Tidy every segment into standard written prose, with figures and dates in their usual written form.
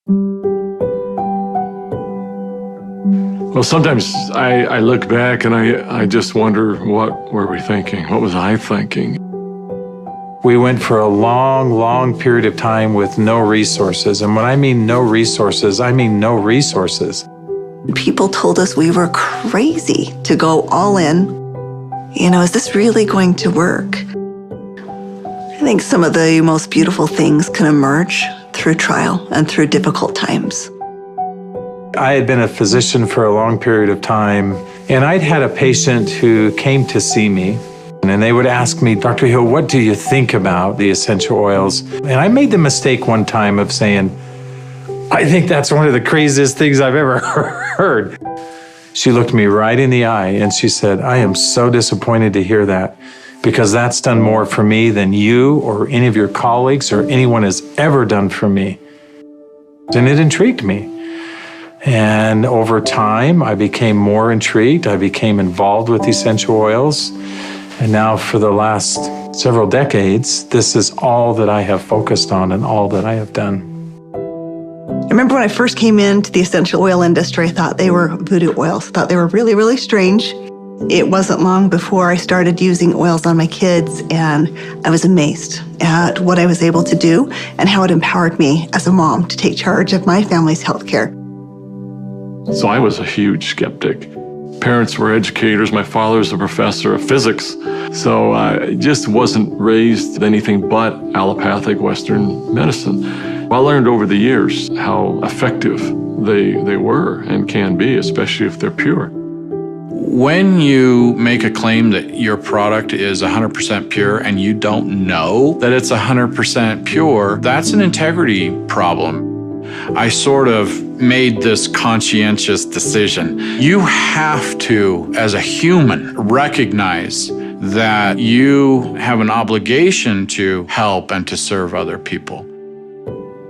Well, sometimes I look back and I just wonder, what were we thinking? What was I thinking? We went for a long, long period of time with no resources. And when I mean no resources, I mean no resources. People told us we were crazy to go all in. You know, is this really going to work? I think some of the most beautiful things can emerge through trial and through difficult times. I had been a physician for a long period of time, and I'd had a patient who came to see me, and they would ask me, Dr. Hill, what do you think about the essential oils? And I made the mistake one time of saying, I think that's one of the craziest things I've ever heard. She looked me right in the eye and she said, I am so disappointed to hear that, because that's done more for me than you or any of your colleagues or anyone has ever done for me. And it intrigued me. And over time, I became more intrigued. I became involved with essential oils. And now for the last several decades, this is all that I have focused on and all that I have done. I remember when I first came into the essential oil industry, I thought they were voodoo oils. I thought they were really, really strange. It wasn't long before I started using oils on my kids, and I was amazed at what I was able to do and how it empowered me as a mom to take charge of my family's healthcare. So I was a huge skeptic. Parents were educators. My father was a professor of physics. So I just wasn't raised with anything but allopathic Western medicine. I learned over the years how effective they were and can be, especially if they're pure. When you make a claim that your product is 100% pure and you don't know that it's 100% pure, that's an integrity problem. I sort of made this conscientious decision. You have to, as a human, recognize that you have an obligation to help and to serve other people.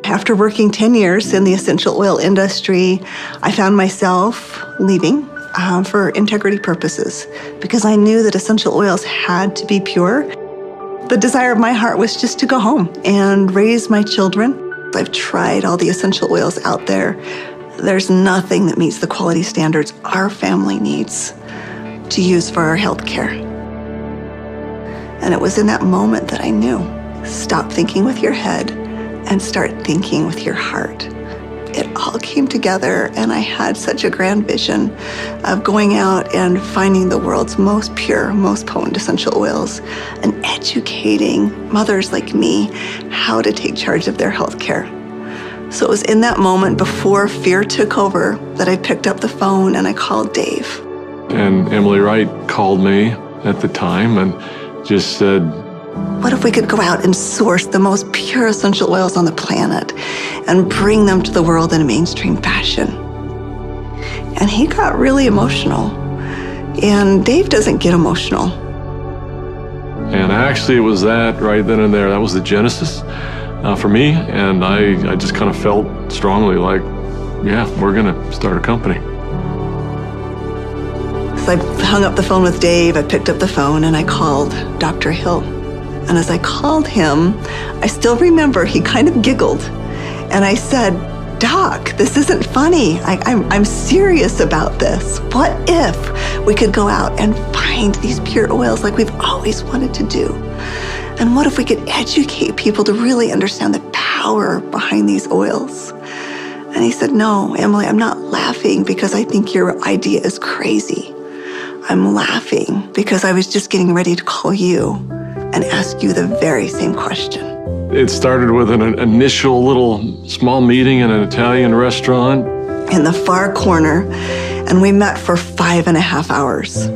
After working 10 years in the essential oil industry, I found myself leaving for integrity purposes because I knew that essential oils had to be pure. The desire of my heart was just to go home and raise my children. I've tried all the essential oils out there. There's nothing that meets the quality standards our family needs to use for our health care. And it was in that moment that I knew, stop thinking with your head and start thinking with your heart. It all came together, and I had such a grand vision of going out and finding the world's most pure, most potent essential oils and educating mothers like me how to take charge of their health care. So it was in that moment before fear took over that I picked up the phone and I called Dave. And Emily Wright called me at the time and just said, what if we could go out and source the most pure essential oils on the planet and bring them to the world in a mainstream fashion? And he got really emotional. And Dave doesn't get emotional. And actually it was that right then and there. That was the genesis for me. And I just kind of felt strongly like, yeah, we're going to start a company. So I hung up the phone with Dave. I picked up the phone and I called Dr. Hill. And as I called him, I still remember he kind of giggled. And I said, Doc, this isn't funny. I'm serious about this. What if we could go out and find these pure oils like we've always wanted to do? And what if we could educate people to really understand the power behind these oils? And he said, no, Emily, I'm not laughing because I think your idea is crazy. I'm laughing because I was just getting ready to call you and ask you the very same question. It started with an initial little small meeting in an Italian restaurant. In the far corner, and we met for 5.5 hours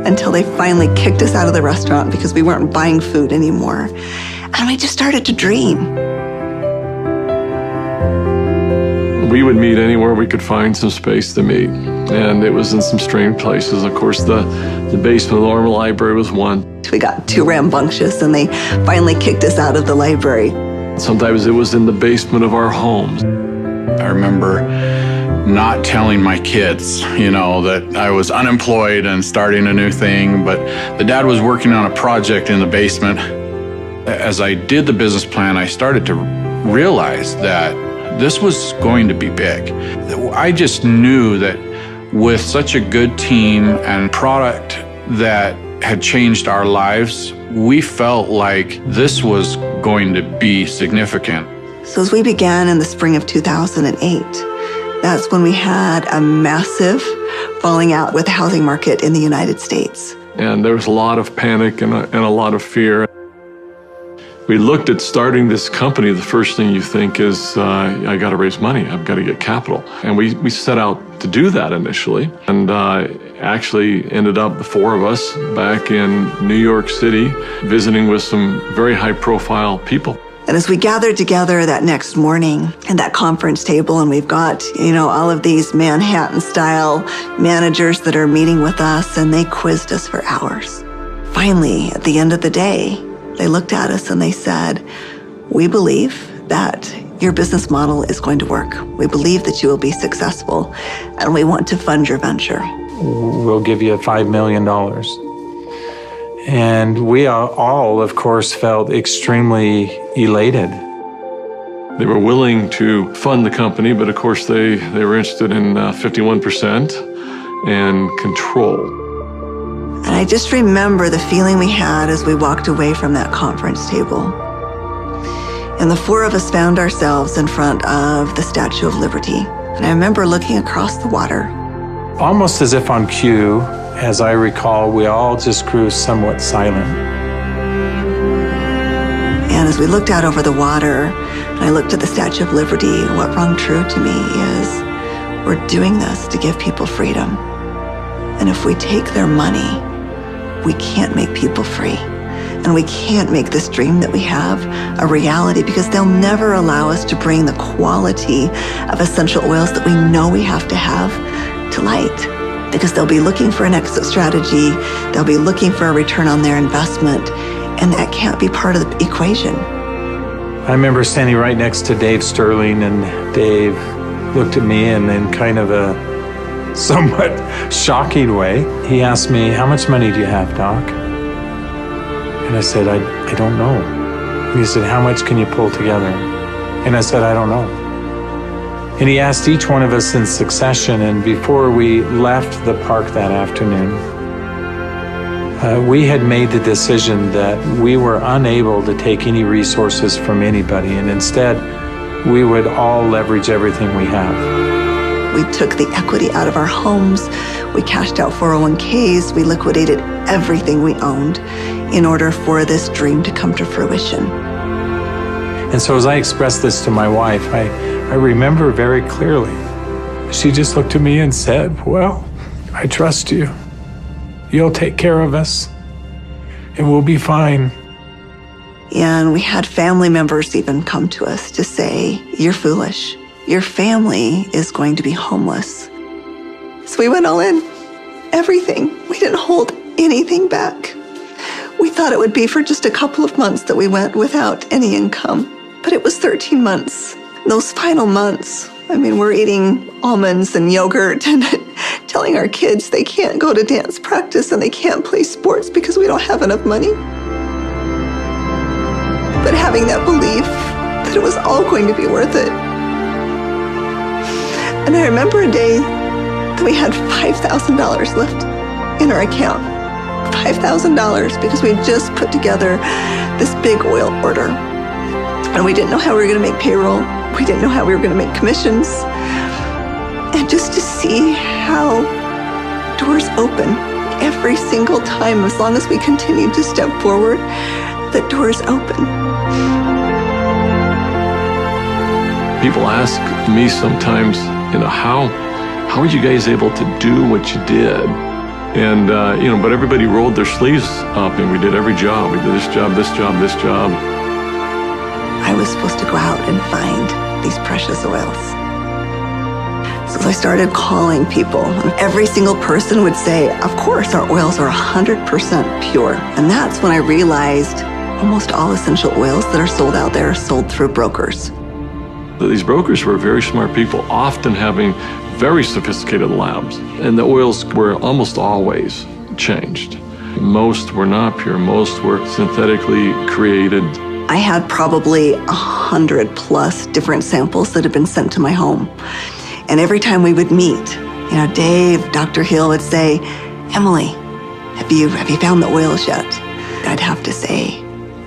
until they finally kicked us out of the restaurant because we weren't buying food anymore. And we just started to dream. We would meet anywhere we could find some space to meet. And it was in some strange places. Of course, the basement of the Normal Library was one. We got too rambunctious and they finally kicked us out of the library. Sometimes it was in the basement of our homes. I remember not telling my kids, that I was unemployed and starting a new thing, but the dad was working on a project in the basement. As I did the business plan, I started to realize that This was going to be big. I just knew that with such a good team and product that had changed our lives, we felt like this was going to be significant. So as we began in the spring of 2008, that's when we had a massive falling out with the housing market in the United States. And there was a lot of panic and a lot of fear. We looked at starting this company. The first thing you think is, I got to raise money. I've got to get capital. And we set out to do that initially. And actually ended up, the four of us, back in New York City, visiting with some very high-profile people. And as we gathered together that next morning at that conference table, and we've got, all of these Manhattan-style managers that are meeting with us, and they quizzed us for hours. Finally, at the end of the day, they looked at us and they said, "We believe that your business model is going to work. We believe that you will be successful, and we want to fund your venture. We'll give you $5 million. And we all, of course, felt extremely elated. They were willing to fund the company, but of course they were interested in 51% and control. And I just remember the feeling we had as we walked away from that conference table. And the four of us found ourselves in front of the Statue of Liberty. And I remember looking across the water. Almost as if on cue, as I recall, we all just grew somewhat silent. And as we looked out over the water, and I looked at the Statue of Liberty, what rung true to me is we're doing this to give people freedom. And if we take their money, we can't make people free. And we can't make this dream that we have a reality, because they'll never allow us to bring the quality of essential oils that we know we have to have to light. Because they'll be looking for an exit strategy, they'll be looking for a return on their investment, and that can't be part of the equation. I remember standing right next to Dave Sterling, and Dave looked at me and in kind of a somewhat shocking way, he asked me, "How much money do you have, Doc?" And I said, I don't know. And he said, "How much can you pull together?" And I said, "I don't know." And he asked each one of us in succession, and before we left the park that afternoon, we had made the decision that we were unable to take any resources from anybody, and instead, we would all leverage everything we have. We took the equity out of our homes, we cashed out 401ks, we liquidated everything we owned in order for this dream to come to fruition. And so as I expressed this to my wife, I remember very clearly, she just looked at me and said, "Well, I trust you. You'll take care of us, and we'll be fine." And we had family members even come to us to say, "You're foolish. Your family is going to be homeless." So we went all in, everything. We didn't hold anything back. We thought it would be for just a couple of months that we went without any income, but it was 13 months. Those final months, we're eating almonds and yogurt and telling our kids they can't go to dance practice and they can't play sports because we don't have enough money. But having that belief that it was all going to be worth it. And I remember a day that we had $5,000 left in our account. $5,000 because we had just put together this big oil order. And we didn't know how we were going to make payroll. We didn't know how we were going to make commissions. And just to see how doors open every single time, as long as we continued to step forward, the doors open. People ask me sometimes, how are you guys able to do what you did? And, but everybody rolled their sleeves up and we did every job. We did this job, this job, this job. I was supposed to go out and find these precious oils. So I started calling people, and every single person would say, "Of course, our oils are 100% pure." And that's when I realized almost all essential oils that are sold out there are sold through brokers. These brokers were very smart people, often having very sophisticated labs, and the oils were almost always changed. Most were not pure, most were synthetically created I had probably 100 plus different samples that had been sent to my home. And every time we would meet, Dave, Dr. Hill would say, Emily, have you found the oils yet? I'd have to say,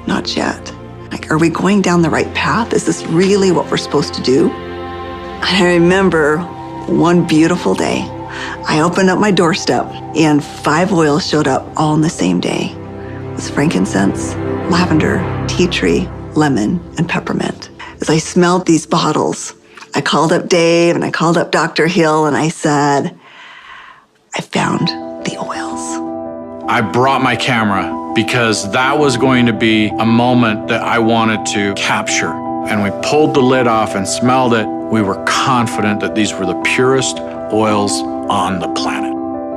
not yet. Like, are we going down the right path? Is this really what we're supposed to do? And I remember one beautiful day, I opened up my doorstep and 5 oils showed up all on the same day. It was frankincense, lavender, tea tree, lemon, and peppermint. As I smelled these bottles, I called up Dave and I called up Dr. Hill and I said, I found the oils. I brought my camera because that was going to be a moment that I wanted to capture. And we pulled the lid off and smelled it. We were confident that these were the purest oils on the planet.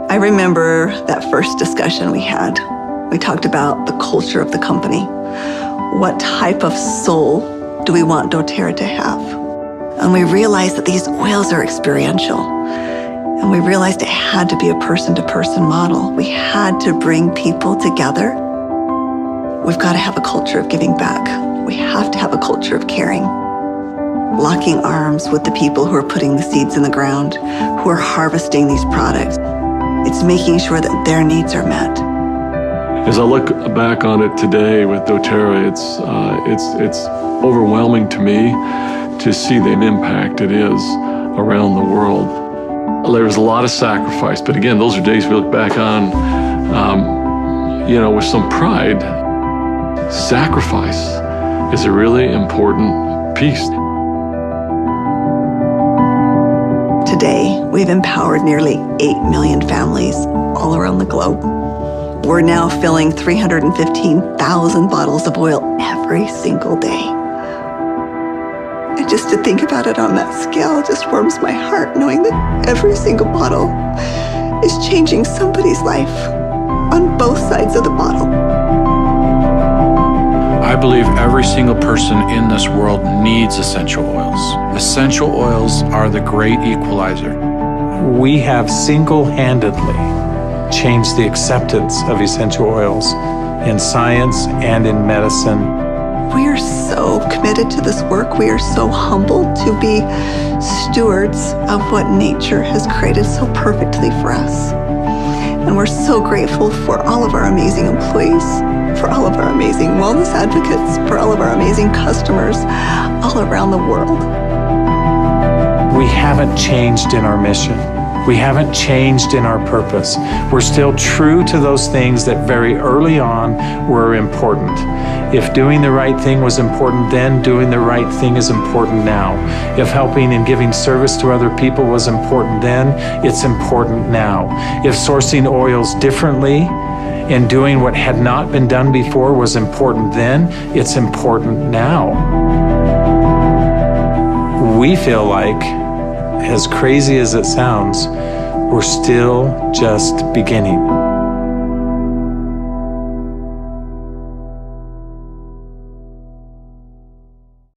I remember that first discussion we had. We talked about the culture of the company. What type of soul do we want doTERRA to have? And we realized that these oils are experiential. And we realized it had to be a person-to-person model. We had to bring people together. We've got to have a culture of giving back. We have to have a culture of caring. Locking arms with the people who are putting the seeds in the ground, who are harvesting these products. It's making sure that their needs are met. As I look back on it today with doTERRA, it's overwhelming to me to see the impact it is around the world. There's a lot of sacrifice, but again, those are days we look back on, with some pride. Sacrifice is a really important piece. Today, we've empowered nearly 8 million families all around the globe. We're now filling 315,000 bottles of oil every single day. And just to think about it on that scale just warms my heart, knowing that every single bottle is changing somebody's life on both sides of the bottle. I believe every single person in this world needs essential oils. Essential oils are the great equalizer. We have single-handedly changed the acceptance of essential oils in science and in medicine. We are so committed to this work. We are so humbled to be stewards of what nature has created so perfectly for us. And we're so grateful for all of our amazing employees, for all of our amazing wellness advocates, for all of our amazing customers all around the world. We haven't changed in our mission. We haven't changed in our purpose. We're still true to those things that very early on were important. If doing the right thing was important then, doing the right thing is important now. If helping and giving service to other people was important then, it's important now. If sourcing oils differently and doing what had not been done before was important then, it's important now. We feel like, as crazy as it sounds, we're still just beginning.